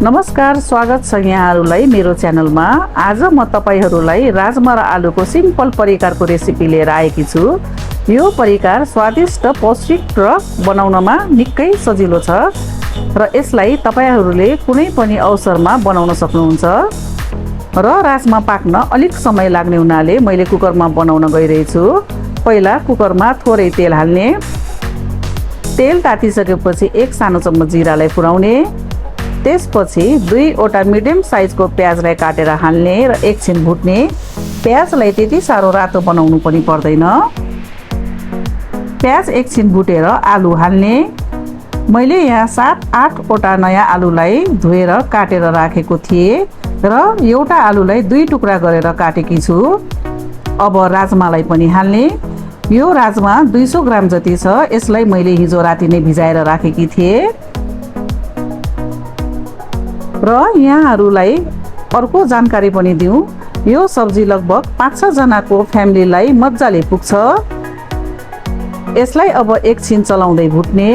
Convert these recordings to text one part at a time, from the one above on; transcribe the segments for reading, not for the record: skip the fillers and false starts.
नमस्कार, स्वागत छ यहाँहरूलाई मेरो च्यानलमा। आज म तपाईहरूलाई राजमा र आलुको सिम्पल परिकारको रेसिपी लिएर आएकी छु। यो परिकार स्वादिष्ट, पौष्टिक र बनाउनमा निकै सजिलो छ र यसलाई तपाईहरूले कुनै पनि अवसरमा बनाउन सक्नुहुन्छ। र राजमा पाक्न अलिक समय लाग्ने हुनाले मैले कुकरमा बनाउन गइरहेछु। पहिला कुकरमा थोरै तेल हाल्ने, तेल तातिसकेपछि 1 सानो चम्मच जिरालाई फुराउने, त्यसपछि 2वटा मिडियम साइजको प्याजलाई काटेर हाल्ने र एकछिन भुट्ने। प्याजलाई त्यति साह्रो रातो बनाउनु पनि पर्दैन। प्याज एकछिन भुटेर आलु हाल्ने। मैले यहाँ 7-8वटा नयाँ आलुलाई धोएर काटेर राखेको थिएँ र एउटा आलुलाई 2 टुक्रा गरेर काटेकी छु। अब राजमालाई पनि हाल्ने। यो राजमा 200 ग्राम जति छ। यसलाई मैले हिजो राति नै भिजाएर राखेकी थिएँ। र यहाँहरूलाई अर्को जानकारी पनि दिउँ, यो सब्जी लगभग 5-6 जनाको फ्यामिलीलाई मजाले पुग्छ। यसलाई अब एकछिन चलाउँदै भुट्ने।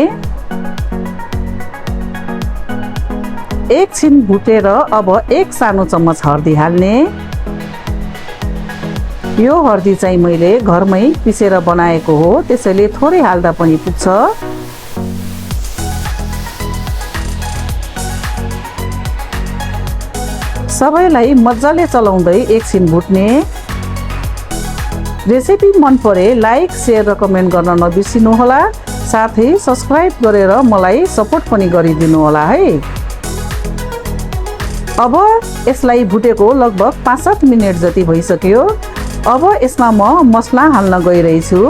एकछिन भुटेर अब 1 सानो चम्मच हर्दी हाल्ने। यो हर्दी चाहिँ मैले घरमै पिसेर बनाएको हो, त्यसैले थोरै हाल्दा पनि पुग्छ। सबैलाई मजाले चलाउँदै एकछिन भुट्ने। रेसिपी मन परे लाइक, शेयर र कमेन्ट गर्न नबिर्सिनुहोला। साथै सब्स्क्राइब गरेर मलाई सपोर्ट पनि गरिदिनु होला है। अब यसलाई भुटेको लगभग 5-7 मिनेट जति भइसक्यो। अब यसमा म मसला हाल्न गइरहेछु।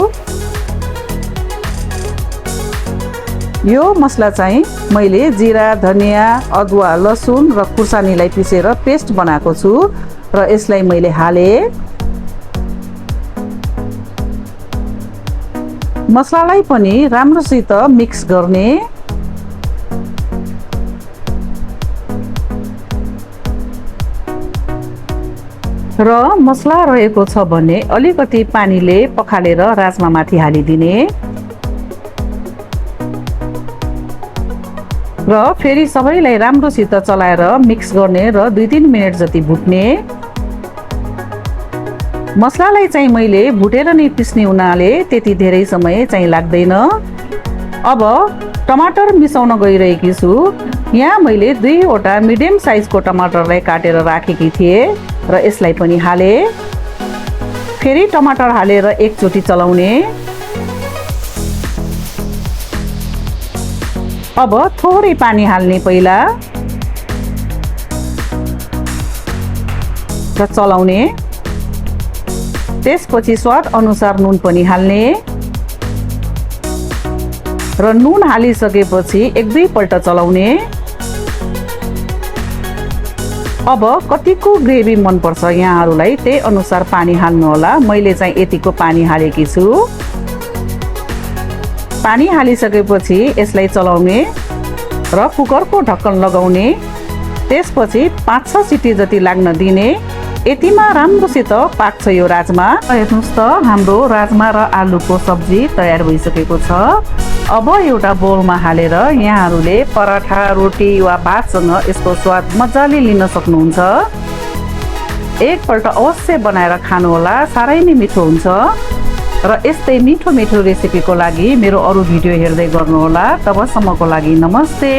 यो मसला चाहिँ मैले जिरा, धनिया, अदुवा, लसुन र खुर्सानीलाई पिसेर पेस्ट बनाएको छु र यसलाई मैले हालेँ। मसलालाई पनि राम्रोसित मिक्स गर्ने। र मसला रहेको छ भने अलिकति पानीले पखालेर राजमा माथि हालिदिने र फेरि सबैलाई राम्रोसित चलाएर मिक्स गर्ने र 2-3 मिनेट जति भुट्ने। मसलालाई चाहिँ मैले भुटेर नै पिस्ने हुनाले त्यति धेरै समय चाहिँ लाग्दैन। अब टमाटर मिसाउन गइरहेकी छु। यहाँ मैले 2वटा मिडियम साइजको टमाटरलाई काटेर राखेकी थिएँ र यसलाई पनि हालेँ। फेरि टमाटर हालेर एकचोटि चलाउने। अब थोरै पानी हाल्ने पहिला र चलाउने। त्यसपछि स्वाद अनुसार नुन पनि हाल्ने र नुन हालिसकेपछि 1-2 पल्ट चलाउने। अब कतिको ग्रेभी मनपर्छ यहाँहरूलाई त्यही अनुसार पानी हाल्नु होला। मैले चाहिँ यतिको पानी हालेकी छु। पानी हालिसकेपछि यसलाई चलाउने र कुकरको ढक्कन लगाउने। त्यसपछि 5-6 सिटी जति लाग्न दिने। यतिमा राम्रोसित पाक्छ यो राजमा। हेर्नुहोस् त, हाम्रो राजमा र आलुको सब्जी तयार भइसकेको छ। अब एउटा बोलमा हालेर यहाँहरूले पराठा, रोटी वा भातसँग यसको स्वाद मजाले लिन सक्नुहुन्छ। एकपल्ट अवश्य बनाएर खानुहोला, साह्रै नै मिठो हुन्छ। र यस्तै मिठो मिठो रेसिपीको लागि मेरो अरू भिडियो हेर्दै गर्नुहोला। तबसम्मको लागि नमस्ते।